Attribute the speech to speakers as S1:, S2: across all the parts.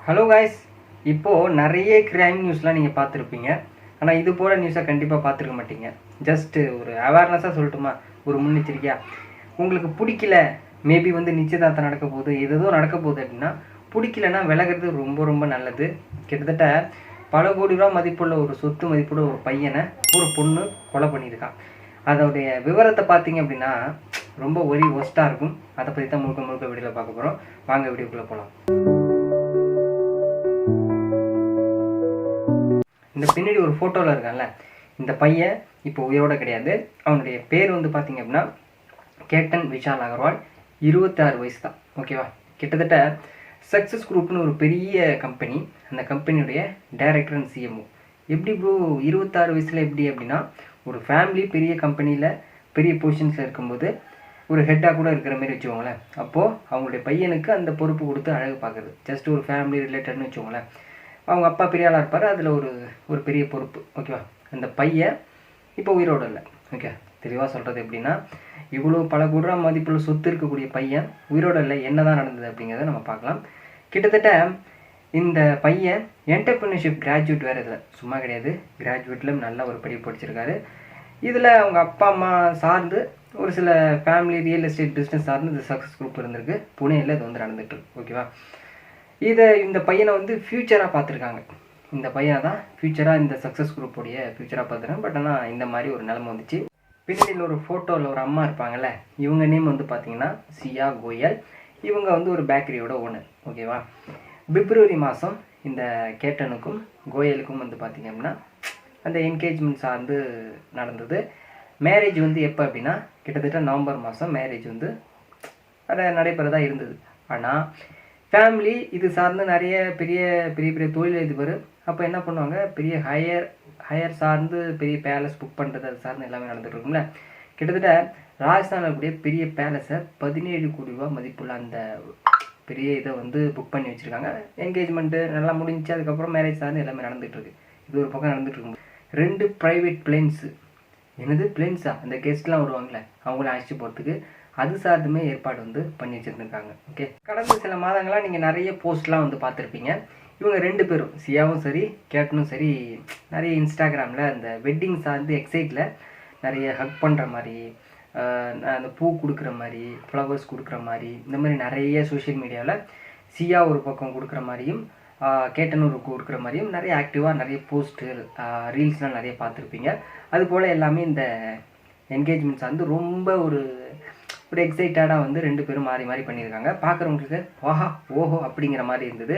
S1: Hello guys, இப்போது நிறைய crime நியூஸ்லாம் நீங்கள் பார்த்துருப்பீங்க. ஆனால் இது போல் நியூஸை கண்டிப்பாக பார்த்துருக்க மாட்டீங்க. ஜஸ்ட்டு ஒரு அவேர்னஸாக சொல்லட்டுமா, ஒரு முன்னெச்சரிக்கையாக. உங்களுக்கு பிடிக்கல, மேபி நிச்சயதார்த்தம் நடக்க போகுது, எதோ நடக்க போகுது அப்படின்னா பிடிக்கலன்னா விலகிறது ரொம்ப ரொம்ப நல்லது. கிட்டத்தட்ட பல கோடி ரூபா மதிப்புள்ள ஒரு சொத்து மதிப்புள்ள ஒரு பையனை ஒரு பொண்ணு கொலை பண்ணியிருக்கான். அதோடைய விவரத்தை பார்த்தீங்க அப்படின்னா ரொம்ப ஒஸ்ட்டாக இருக்கும். அதை பற்றி தான் முழுக்க முழுக்க வீடியோவில் பார்க்க போகிறோம். வாங்க வீடியோக்குள்ளே போகலாம். இந்த பின்னாடி ஒரு ஃபோட்டோவில் இருக்கான்ல, இந்த பையன் இப்போ உயிரோட கிடையாது. அவனுடைய பேர் பார்த்தீங்க அப்படின்னா கேட்டன் விஷால் அகர்வால். 26 வயசு தான். ஓகேவா? கிட்டத்தட்ட சக்ஸஸ் குரூப்னு ஒரு பெரிய கம்பெனி, அந்த கம்பெனியுடைய டைரக்டர் அண்ட் சிஎம்ஓ. எப்படி ப்ரோ 26 வயசில் எப்படி அப்படின்னா, ஒரு ஃபேமிலி பெரிய கம்பெனியில் பெரிய பொசிஷன்ஸில் இருக்கும்போது ஒரு ஹெட்டாக கூட இருக்கிற மாதிரி வச்சுக்கோங்களேன். அப்போது அவங்களுடைய பையனுக்கு அந்த பொறுப்பு கொடுத்து அழகு பார்க்குறது. ஜஸ்ட் ஒரு ஃபேமிலி ரிலேட்டட்னு வச்சுக்கோங்களேன். அவங்க அப்பா பெரிய ஆளாக இருப்பார், அதில் ஒரு பெரிய பொறுப்பு. ஓகேவா? அந்த பையன் இப்போ உயிரோடு இல்லை. ஓகே, தெளிவாக சொல்கிறது எப்படின்னா, இவ்வளோ பல கோடி ரூபா மதிப்புள்ள சொத்து இருக்கக்கூடிய பையன் உயிரோடு இல்லை. என்ன தான் நடந்தது அப்படிங்கிறத நம்ம பார்க்கலாம். கிட்டத்தட்ட இந்த பையன் என்டர்பிரினர்ஷிப் கிராஜுவேட் வேறு. இதில் சும்மா கிடையாது, கிராஜுவேட்டில் நல்ல ஒரு படிப்பு படிச்சிருக்காரு. இதில் அவங்க அப்பா அம்மா சார்ந்து ஒரு சில ஃபேமிலி ரியல் எஸ்டேட் பிஸ்னஸ் சார்ந்து இந்த சக்ஸஸ் குரூப் இருந்திருக்கு. புனேயில் இது நடந்துகிட்ருக்கு. ஓகேவா? இந்த பையனை ஃப்யூச்சராக பார்த்துருக்காங்க. இந்த பையனை தான் ஃப்யூச்சராக இந்த சக்ஸஸ் குரூப்போடைய ஃப்யூச்சராக பார்த்துருக்காங்க. பட் ஆனால் இந்த மாதிரி ஒரு நிலைமை வந்துச்சு. பின்னாடியில் ஒரு ஃபோட்டோவில் ஒரு அம்மா இருப்பாங்கள்ல, இவங்க நேம் பார்த்தீங்கன்னா சியா கோயல். இவங்க ஒரு பேக்கரியோட ஓனர். ஓகேவா? பிப்ரவரி மாதம் இந்த கேட்டனுக்கும் கோயலுக்கும் பார்த்தீங்க அப்படின்னா அந்த என்கேஜ்மெண்ட் சார்ந்து நடந்தது. மேரேஜ் எப்போ அப்படின்னா கிட்டத்தட்ட நவம்பர் மாதம் மேரேஜ் அதை நடைபெறதாக இருந்தது. ஆனால் ஃபேமிலி இது சார்ந்து நிறைய பெரிய பெரிய பெரிய தொழிலதிபர் அப்போ என்ன பண்ணுவாங்க, பெரிய ஹையர் சார்ந்து பெரிய பேலஸ் புக் பண்ணுறது அது சார்ந்து எல்லாமே நடந்துகிட்டு இருக்கும்ல. கிட்டத்தட்ட ராஜஸ்தானில் இருக்கக்கூடிய பெரிய பேலஸை 17 கோடி ரூபா மதிப்புள்ள அந்த பெரிய இதை புக் பண்ணி வச்சுருக்காங்க. என்கேஜ்மெண்ட்டு நல்லா முடிஞ்சு அதுக்கப்புறம் மேரேஜ் சார்ந்து எல்லாமே நடந்துகிட்ருக்கு. இது ஒரு பக்கம் நடந்துகிட்டு இருக்கும். 2 ப்ரைவேட் பிளேன்ஸு, என்னது பிளேன்ஸா, அந்த கெஸ்ட்லாம் வருவாங்களே அவங்கள அழைச்சிட்டு போகிறதுக்கு அது சார்ந்துமே ஏற்பாடு பண்ணி வச்சுருந்துருக்காங்க. ஓகே, கடந்த சில மாதங்களாக நீங்கள் நிறைய போஸ்ட்லாம் பார்த்துருப்பீங்க. இவங்க 2 பேரும், சியாவும் சரி கேட்டனும் சரி, நிறைய இன்ஸ்டாகிராமில் அந்த வெட்டிங் சார்ந்து எக்ஸைட்டில் நிறைய ஹக் பண்ணுற மாதிரி, அந்த பூ கொடுக்குற மாதிரி, ஃப்ளவர்ஸ் கொடுக்குற மாதிரி, இந்த மாதிரி நிறைய சோஷியல் மீடியாவில் சியா ஒரு பக்கம் கொடுக்குற மாதிரியும் கேட்டன் ஒரு கொடுக்குற மாதிரியும் நிறைய ஆக்டிவாக நிறைய போஸ்ட்டு ரீல்ஸ்லாம் நிறைய பார்த்துருப்பீங்க. அதுபோல் எல்லாமே இந்த என்கேஜ்மெண்ட் சார்ந்து ரொம்ப ஒரு எக்ஸைட்டடாக 2 பேரும் மாறி மாறி பண்ணியிருக்காங்க. பார்க்குறவங்களுக்கு வாஹா ஓஹோ அப்படிங்கிற மாதிரி இருந்தது.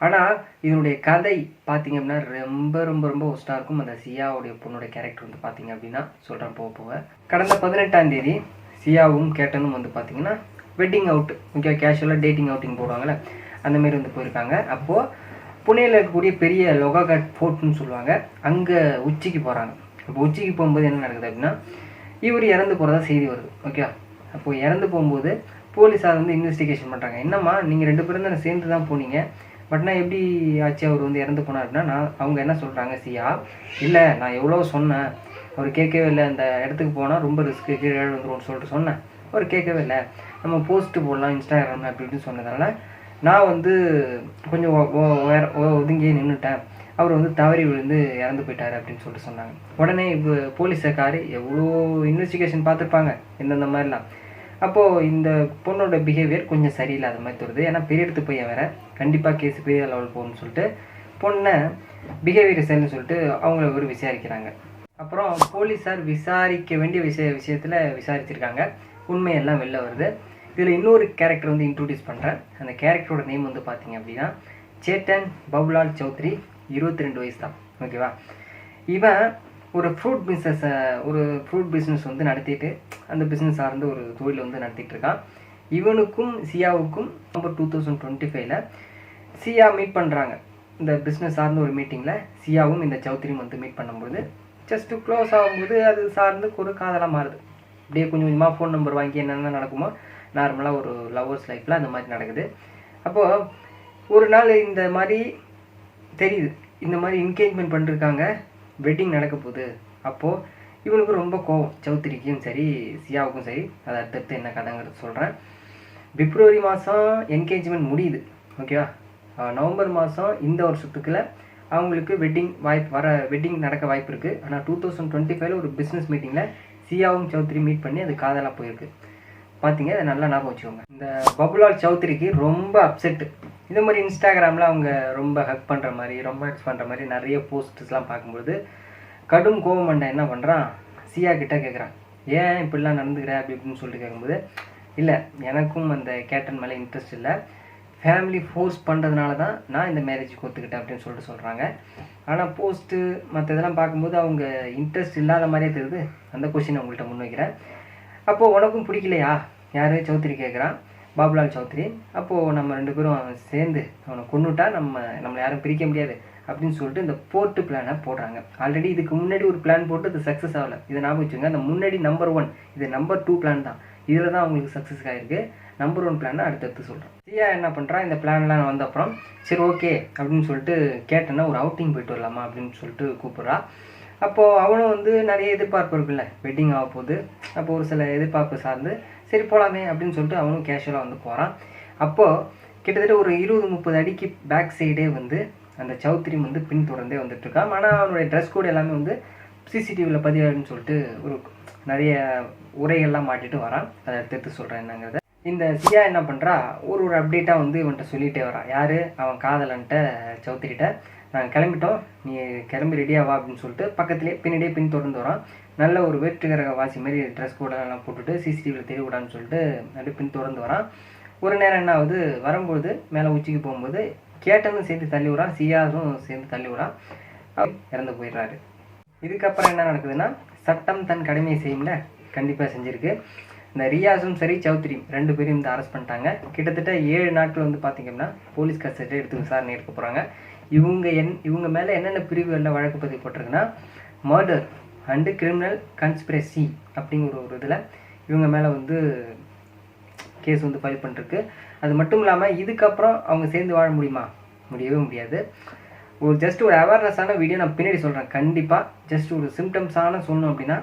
S1: ஆனால் இதனுடைய கதை பார்த்தீங்க அப்படின்னா ரொம்ப ரொம்ப ரொம்ப ஒஸ்ட்டாக இருக்கும். அந்த சியாவுடைய பொண்ணுடைய கேரக்டர் பார்த்தீங்க அப்படின்னா சொல்கிறேன் போக. கடந்த 18ஆம் தேதி சியாவும் கேட்டனும் பார்த்தீங்கன்னா வெட்டிங் அவுட், ஓகே, கேஷுவலாக டேட்டிங் அவுட்டிங் போடுவாங்கள்ல, அந்தமாரி போயிருக்காங்க. அப்போது புனேயில் இருக்கக்கூடிய பெரிய லொகாகட் ஃபோர்ட்னு சொல்லுவாங்க, அங்கே உச்சிக்கு போகிறாங்க. அப்போ உச்சிக்கு போகும்போது என்ன நடக்குது அப்படின்னா, இவர் இறந்து போகிறதா செய்தி வருது. ஓகே, அப்போது இறந்து போகும்போது போலீஸார் இன்வெஸ்டிகேஷன் பண்ணுறாங்க. என்னம்மா நீங்கள் 2 பேரும் தானே சேர்ந்து தான் போனீங்க, பட் நான் எப்படி ஆச்சு அவர் இறந்து போனார் அப்படின்னா, அவங்க என்ன சொல்கிறாங்க, சியா இல்லை நான் எவ்வளோ சொன்னேன், அவர் கேட்கவே இல்லை, அந்த இடத்துக்கு போனால் ரொம்ப ரிஸ்க்கு, கீழே வந்துடும் சொல்லிட்டு சொன்னேன், அவர் கேட்கவே இல்லை, நம்ம போஸ்ட்டு போடலாம் இன்ஸ்டாகிராமில் அப்படி இப்படின்னு சொன்னதால நான் கொஞ்சம் ஒதுங்கியே நின்றுட்டேன், அவர் தவறி விழுந்து இறந்து போயிட்டார் அப்படின்னு சொல்லிட்டு சொன்னாங்க. உடனே இப்போ போலீஸக்கார் எவ்வளோ இன்வெஸ்டிகேஷன் பார்த்துருப்பாங்க எந்தெந்த மாதிரிலாம். அப்போது இந்த பொண்ணோட பிஹேவியர் கொஞ்சம் சரியில்லாத மாதிரி தருது. ஏன்னா பெரிய இடத்து பையன் வேறு, கண்டிப்பாக கேஸ் பெரிய லெவல் போகணும்னு சொல்லிட்டு பொண்ணை பிஹேவியர் சரின்னு சொல்லிட்டு அவங்கள விசாரிக்கிறாங்க. அப்புறம் போலீஸார் விசாரிக்க வேண்டிய விஷயத்தில் விசாரிச்சிருக்காங்க. உண்மையெல்லாம் வெளில வருது. இதில் இன்னொரு கேரக்டர் இன்ட்ரோடியூஸ் பண்ணுறேன். அந்த கேரக்டரோட நேம் பார்த்தீங்க அப்படின்னா சேட்டன் பவுலால் சௌத்ரி. 22 வயசு தான். ஓகேவா? இவன் ஒரு ஃப்ரூட் பிஸ்னஸ் நடத்திட்டு அந்த பிஸ்னஸ் சார்ந்து ஒரு தொழில் நடத்திட்டு இருக்கான். இவனுக்கும் சியாவுக்கும் நவம்பர் 2025 சியா மீட் பண்ணுறாங்க. இந்த பிஸ்னஸ் சார்ந்த ஒரு மீட்டிங்கில் சியாவும் இந்த சௌத்ரியும் மீட் பண்ணும்போது ஜஸ்ட்டு க்ளோஸ் ஆகும்போது அது சார்ந்து ஒரு காதலாக மாறுது. அப்படியே கொஞ்சம் கொஞ்சமாக ஃபோன் நம்பர் வாங்கி என்னென்ன நடக்குமோ நார்மலாக ஒரு லவ்வர்ஸ் லைஃப்பில் அந்த மாதிரி நடக்குது. அப்போது ஒரு நாள் இந்த மாதிரி தெரியுது, இந்த மாதிரி என்கேஜ்மெண்ட் பண்ணிருக்காங்க, வெட்டிங் நடக்க போகுது. அப்போது இவனுக்கு ரொம்ப கோவம், சௌத்ரிக்கும் சரி சியாவுக்கும் சரி. அதை அடுத்தடுத்து என்ன கதைங்கிறது சொல்கிறேன். பிப்ரவரி மாதம் என்கேஜ்மெண்ட் முடியுது. ஓகேவா? நவம்பர் மாதம் இந்த வருஷத்துக்குள்ள அவங்களுக்கு வெட்டிங் நடக்க வாய்ப்பு இருக்குது. ஆனால் 2025 ஒரு பிஸ்னஸ் மீட்டிங்கில் சியாவும் சௌத்ரி மீட் பண்ணி அது காதலாக போயிருக்கு. பார்த்தீங்க, அதை நல்லா ஞாபகம் வச்சுக்கோங்க. இந்த பபுலால் சௌத்ரிக்கு ரொம்ப அப்செட்டு. இந்த மாதிரி இன்ஸ்டாகிராமில் அவங்க ரொம்ப ஹக் பண்ணுற மாதிரி ரொமான்ஸ் பண்ணுற மாதிரி நிறைய போஸ்ட்ஸ்லாம் பார்க்கும்போது கடும் கோபமண்டை என்ன பண்ணுறான், சியா கிட்ட கேட்குறான், ஏன் இப்படிலாம் நடந்துக்கிற அப்படி இப்படின்னு சொல்லிட்டு கேட்கும்போது, இல்லை எனக்கும் அந்த கேட்டன் மேலே இன்ட்ரெஸ்ட் இல்லை, ஃபேமிலி ஃபோர்ஸ் பண்ணுறதுனால தான் நான் இந்த மேரேஜுக்கு ஒத்துக்கிட்டேன் அப்படின்னு சொல்லிட்டு சொல்கிறாங்க. ஆனால் போஸ்ட்டு மற்ற இதெல்லாம் பார்க்கும்போது அவங்க இன்ட்ரெஸ்ட் இல்லாத மாதிரியே தெரியுது. அந்த கொஷினை உங்கள்கிட்ட முன்வைக்கிறேன். அப்போது உனக்கும் பிடிக்கலையா, யார் சௌத்ரி கேட்குறான், பாபுலால் சௌத்ரி. அப்போது நம்ம 2 பேரும் சேர்ந்து அவனை கொண்டுட்டா நம்மளை யாரும் பிரிக்க முடியாது அப்படின்னு சொல்லிட்டு இந்த போர்ட்டு பிளானை போடுறாங்க. ஆல்ரெடி இதுக்கு முன்னாடி ஒரு பிளான் போட்டு அது சக்ஸஸ் ஆகலை. இதை ஞாபகம் வச்சுங்க. அந்த முன்னாடி நம்பர் 1, இது நம்பர் 2 பிளான் தான். இதில் தான் அவங்களுக்கு சக்ஸஸ் ஆகிருக்கு. நம்பர் 1 பிளானை அடுத்தடுத்து சொல்கிறேன். சியா என்ன பண்ணுறான், இந்த பிளான்லாம் வந்த அப்புறம் சரி ஓகே அப்படின்னு சொல்லிட்டு கேட்டேன்னா ஒரு அவுட்டிங் போயிட்டு வரலாமா அப்படின்னு சொல்லிட்டு கூப்பிட்றா. அப்போது அவனும் வந்து நிறைய எதிர்பார்ப்பு இருக்குல்ல, வெட்டிங் ஆக போகுது. அப்போ ஒரு சில எதிர்பார்ப்பு சார்ந்து சரி போகலாமே அப்படின்னு சொல்லிட்டு அவனும் கேஷுவலாக வந்து போகிறான். அப்போது கிட்டத்தட்ட ஒரு 20-30 அடிக்கு பேக் சைடே வந்து அந்த சௌத்ரி வந்து பின்தொடர்ந்தே வந்துட்டுருக்கான். ஆனால் அவனுடைய ட்ரெஸ் கோட் எல்லாமே வந்து சிசிடிவியில் பதிவாயிடுன்னு சொல்லிட்டு ஒரு நிறைய உரைகள்லாம் மாட்டிட்டு வரான். அதை எடுத்து சொல்கிறேன் என்னங்கிறத. இந்த சியா என்ன பண்ணுறா, ஒரு அப்டேட்டாக வந்து இவன்கிட்ட சொல்லிகிட்டே வரான். யார், அவன் காதலன்ட்ட சௌத்ரிகிட்ட, நாங்கள் கிளம்பிட்டோம், நீ கிளம்பி ரெடியாவா அப்படின்னு சொல்லிட்டு பக்கத்துலேயே பின்னாடியே பின்தொடர்ந்து வரான். நல்ல ஒரு வேற்றுக்கிரக வாசி மாதிரி ட்ரெஸ் கோடெல்லாம் போட்டுட்டு சிசிடிவியில் தெரியவிடான்னு சொல்லிட்டு அப்படியே பின்தொடர்ந்து வரான். ஒரு நேரம் என்ன ஆகுது, வரும்போது மேலே உச்சிக்கு போகும்போது கேட்டனும் சேர்த்து தள்ளி விடான், சியாவும் சேர்ந்து தள்ளி விடான். இறந்து போயிடுறாரு. இதுக்கப்புறம் என்ன நடக்குதுன்னா, சட்டம் தன் கடமையை செய்யும்ல, கண்டிப்பாக செஞ்சுருக்கு. இந்த ரியாஸும் சரி சௌத்ரியும் 2 பேரும் வந்து அரெஸ்ட் பண்ணிட்டாங்க. கிட்டத்தட்ட 7 நாட்கள் வந்து பார்த்திங்கன்னா போலீஸ் கஸ்டடி எடுத்து விசாரணை எடுக்க போகிறாங்க. இவங்க மேலே என்னென்ன பிரிவுகளில் வழக்கு பதிவு போட்டிருக்குன்னா, மர்டர் அண்டு கிரிமினல் கன்ஸ்பிரசி அப்படிங்கிற ஒரு இதில் இவங்க மேலே வந்து கேஸ் வந்து ஃபைல் பண்ணிருக்கு. அது மட்டும் இல்லாமல் இதுக்கப்புறம் அவங்க சேர்ந்து வாழ முடியவே முடியாது. ஜஸ்ட் ஒரு அவேர்னஸான வீடியோ நான் பின்னாடி சொல்கிறேன். கண்டிப்பாக ஜஸ்ட் ஒரு சிம்டம்ஸான சொல்லணும் அப்படின்னா,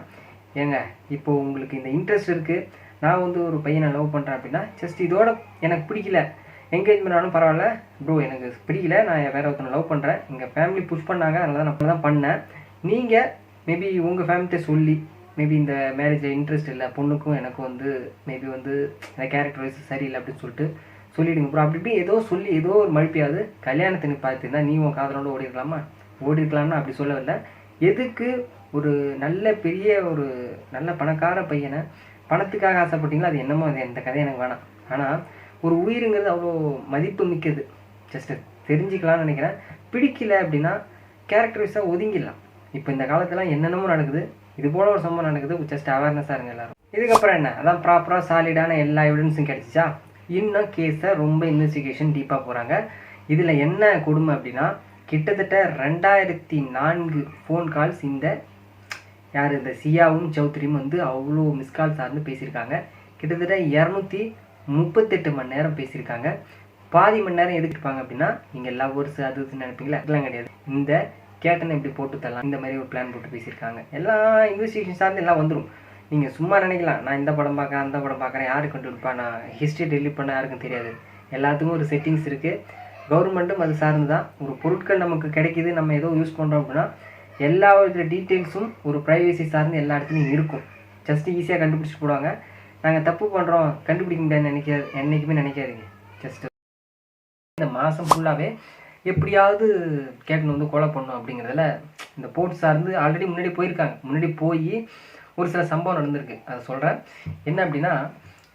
S1: ஏங்க இப்போது உங்களுக்கு இந்த இன்ட்ரெஸ்ட் இருக்குது, நான் வந்து ஒரு பையனை லவ் பண்ணுறேன் அப்படின்னா, ஜஸ்ட் இதோட எனக்கு பிடிக்கல, என்கேஜ்மெண்ட் ஆனாலும் பரவாயில்ல ப்ரோ, எனக்கு பிடிக்கல, நான் வேறு ஒருத்தனை லவ் பண்ணுறேன், எங்கள் ஃபேமிலி புஷ் பண்ணாங்க, அதனால தான் நான் தான் பண்ணேன். நீங்கள் மேபி உங்கள் ஃபேமிலிகிட்ட சொல்லி மேபி இந்த மேரேஜில் இன்ட்ரெஸ்ட் இல்லை, பொண்ணுக்கும் எனக்கும் வந்து மேபி வந்து இந்த கேரக்டர் வைஸ் சரியில்லை அப்படின்னு சொல்லிட்டு சொல்லிவிடுங்க ப்ரோ. அப்படி இப்படி ஏதோ சொல்லி ஏதோ ஒரு மழுப்பியாவது கல்யாணத்தை நீ பார்த்துருந்தா நீ உன் காதலோட ஓடிருக்கலாம்னா அப்படி சொல்லவில்லை. எதுக்கு ஒரு நல்ல பெரிய ஒரு நல்ல பணக்கார பையனை பணத்துக்காக ஆசைப்பட்டீங்களா, அது என்னமோ, அது எந்த கதை எனக்கு வேணாம். ஆனால் ஒரு உயிருங்கிறது அவ்வளோ மதிப்பு மிக்கது. ஜஸ்ட்டு தெரிஞ்சுக்கலாம்னு நினைக்கிறேன். பிடிக்கல அப்படின்னா கேரக்டர் வைஸாக ஒதுங்கிடலாம். இப்போ இந்த காலத்துலாம் என்னென்னமோ நடக்குது, இது போல் ஒரு சம்பவம் நடக்குது. ஜஸ்ட் அவேர்னஸாக இருங்க எல்லோரும். இதுக்கப்புறம் என்ன, அதான் ப்ராப்பராக சாலிடான எல்லா எவிடன்ஸும் கிடச்சிச்சா, இன்னும் கேஸை ரொம்ப இன்வெஸ்டிகேஷன் டீப்பாக போகிறாங்க. இதில் என்ன கொடுமை அப்படின்னா, கிட்டத்தட்ட 2004 ஃபோன் கால்ஸ் இந்த சியாவும் சௌத்ரியும் வந்து அவ்வளோ மிஸ்கால் சார்ந்து பேசியிருக்காங்க. கிட்டத்தட்ட 238 மணி நேரம் பேசியிருக்காங்க. பாதி மணி நேரம் எதுக்கிருப்பாங்க அப்படின்னா, நீங்கள் லவ்வர்ஸ் அது இதுன்னு நினைப்பீங்களா, அதெல்லாம் கிடையாது. இந்த கேட்டனை இப்படி போட்டு தரலாம், இந்த மாதிரி ஒரு பிளான் போட்டு பேசியிருக்காங்க. எல்லாம் இன்வெஸ்டிகேஷன் சார்ந்து எல்லாம் வந்துடும். நீங்கள் சும்மா நினைக்கலாம், நான் இந்த படம் பார்க்குறேன் அந்த படம் பார்க்குறேன், யாருக்கு கண்டுபிடிப்பா, நான் ஹிஸ்ட்ரி டெலிட் பண்ண யாருக்கும் தெரியாது. எல்லாத்துக்கும் ஒரு செட்டிங்ஸ் இருக்குது. கவர்மெண்ட்டும் அது சார்ந்து தான். ஒரு பொருட்கள் நமக்கு கிடைக்கிது, நம்ம ஏதோ யூஸ் பண்ணுறோம் அப்படின்னா எல்லா டீட்டெயில்ஸும் ஒரு ப்ரைவசி சார்ந்து எல்லா இடத்துலையும் இருக்கும். ஜஸ்ட்டு ஈஸியாக கண்டுபிடிச்சி போடுவாங்க. நாங்கள் தப்பு பண்ணுறோம், கண்டுபிடிக்க முடியாதுன்னு என்றைக்குமே நினைக்காதீங்க. ஜஸ்ட்டு இந்த மாதம் ஃபுல்லாகவே எப்படியாவது கேட்கணும் வந்து கொலை பண்ணணும் அப்படிங்கிறதுல இந்த போர்ட் சார்ந்து ஆல்ரெடி முன்னாடி போயிருக்காங்க. முன்னாடி போய் ஒரு சில சம்பவம் நடந்திருக்கு, அதை சொல்கிறேன். என்ன அப்படின்னா,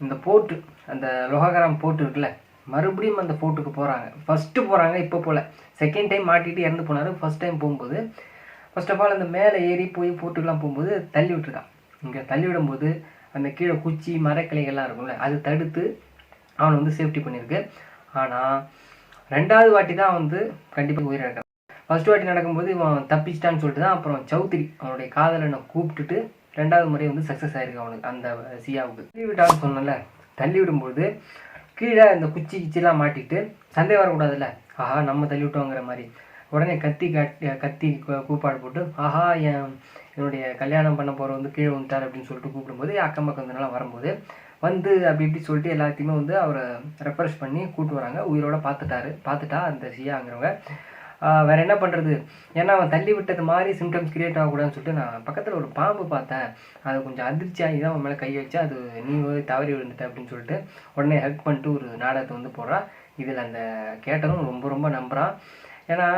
S1: இந்த போர்ட்டு அந்த லோகாகிராம் போர்ட்டு இருக்குல்ல, மறுபடியும் அந்த போர்ட்டுக்கு போகிறாங்க. ஃபஸ்ட்டு போகிறாங்க, இப்போ போல் செகண்ட் டைம் மாட்டிட்டு இறந்து போனார். ஃபஸ்ட் டைம் போகும்போது ஃபர்ஸ்ட் ஆஃப் ஆல் அந்த மேலே ஏறி போய் போர்ட்டுக்கெலாம் போகும்போது தள்ளி விட்டுருக்கான். இங்கே தள்ளி விடும்போது அந்த கீழே குச்சி மரக்கிளைகள்லாம் இருக்கும்ல, அது தடுத்து அவனை வந்து சேஃப்டி பண்ணியிருக்கு. ஆனால் 2வது வாட்டி தான் வந்து கண்டிப்பாக உயிரிழக்கிறான். ஃபர்ஸ்ட் வாட்டி நடக்கும்போது இவன் தப்பிச்சிட்டான்னு சொல்லிட்டு தான் அப்புறம் சௌத்ரி அவனுடைய காதலனை கூப்பிட்டுட்டு 2வது முறை வந்து சக்ஸஸ் ஆகிருக்கு அவனுக்கு, அந்த சியாவுக்கு. தள்ளி விட்டான்னு சொன்னல, தள்ளி விடும்போது கீழே இந்த குச்சி கிச்சிலாம் மாட்டிட்டு சந்தேகம் வரக்கூடாதுல்ல, ஆஹா நம்ம தள்ளி விட்டோங்கிற மாதிரி உடனே கத்தி கூப்பாடு போட்டு, ஆஹா என்னுடைய கல்யாணம் பண்ண போகிற வந்து கீழே வந்துட்டார் அப்படின்னு சொல்லிட்டு கூப்பிடும்போது அக்கம் பக்கம் இருந்தனால வரும்போது வந்து அப்படி இப்படி சொல்லிட்டு எல்லாத்தையுமே வந்து அவரை ரெஃப்ரெஷ் பண்ணி கூப்பிட்டு வராங்க. உயிரோட பார்த்துட்டா அந்த சியாங்கிறவங்க. வேறு என்ன பண்ணுறது, ஏன்னா அவன் தள்ளி விட்டது மாதிரி சிம்டம்ஸ் கிரியேட் ஆகக்கூடாதுன்னு சொல்லிட்டு நான் பக்கத்தில் ஒரு பாம்பு பார்த்தேன், அது கொஞ்சம் அதிர்ச்சியாகி தான் அவன் மேலே கை வச்சு அது நீ தவறி விழுந்துட்ட அப்படின்னு சொல்லிட்டு உடனே ஹெல்ப் பண்ணிட்டு ஒரு நாடகத்தை வந்து போடுறான். இதில் அந்த கேட்டனும் ரொம்ப ரொம்ப நம்புகிறான். ஏன்னா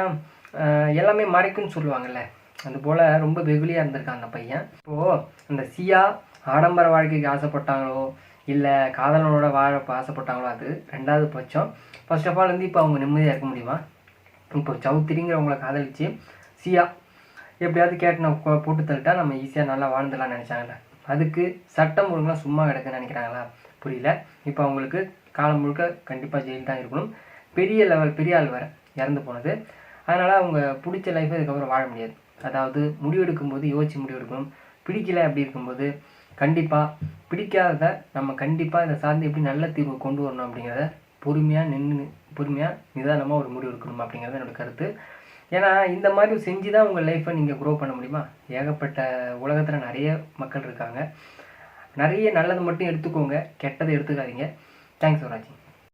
S1: எல்லாமே மறைக்குன்னு சொல்லுவாங்கள்ல, அதுபோல் ரொம்ப வெகுளியாக இருந்திருக்கான் அந்த பையன். இப்போது அந்த சியா ஆடம்பர வாழ்க்கைக்கு ஆசைப்பட்டாங்களோ இல்லை காதலனோட வாழ ஆசைப்பட்டாங்களோ அது ரெண்டாவது பட்சம். ஃபர்ஸ்ட் ஆஃப் ஆல் வந்து இப்போ அவங்க நிம்மதியாக இருக்க முடியுமா? இப்போ சௌத்ரிங்கிறவங்கள காதலிச்சு சியா எப்படியாவது கேட்டனை போட்டு தள்ளிட்டா நம்ம ஈஸியாக நல்லா வாழ்ந்துடலாம்னு நினச்சாங்கல்ல, அதுக்கு சட்டம் ஒழுங்குலாம் சும்மா கிடக்குன்னு நினைக்கிறாங்களா? புரியல. இப்போ அவங்களுக்கு காலம் முழுக்க கண்டிப்பாக ஜெயில் தான் இருக்கணும். பெரிய ஆள் வேறு இறந்து போனது. அதனால் அவங்க பிடிச்ச லைஃப்பை இதுக்கப்புறம் வாழ முடியாது. அதாவது முடிவெடுக்கும்போது யோசிச்சு முடிவெடுக்கணும். பிடிக்கல அப்படி இருக்கும்போது கண்டிப்பாக பிடிக்காதத நம்ம கண்டிப்பாக இதை சார்ந்து எப்படி நல்ல தீர்வு கொண்டு வரணும் அப்படிங்கிறத பொறுமையாக நிதானமாக ஒரு முடிவு எடுக்கணும் அப்படிங்கிறது என்னோட கருத்து. ஏன்னா இந்த மாதிரி செஞ்சு தான் உங்கள் லைஃப்பை நீங்கள் க்ரோ பண்ண முடியுமா? ஏகப்பட்ட உலகத்தில் நிறைய மக்கள் இருக்காங்க. நிறைய நல்லது மட்டும் எடுத்துக்கோங்க, கெட்டதை எடுத்துக்காதீங்க. தேங்க்ஸ் ஃபார் வாட்சிங்.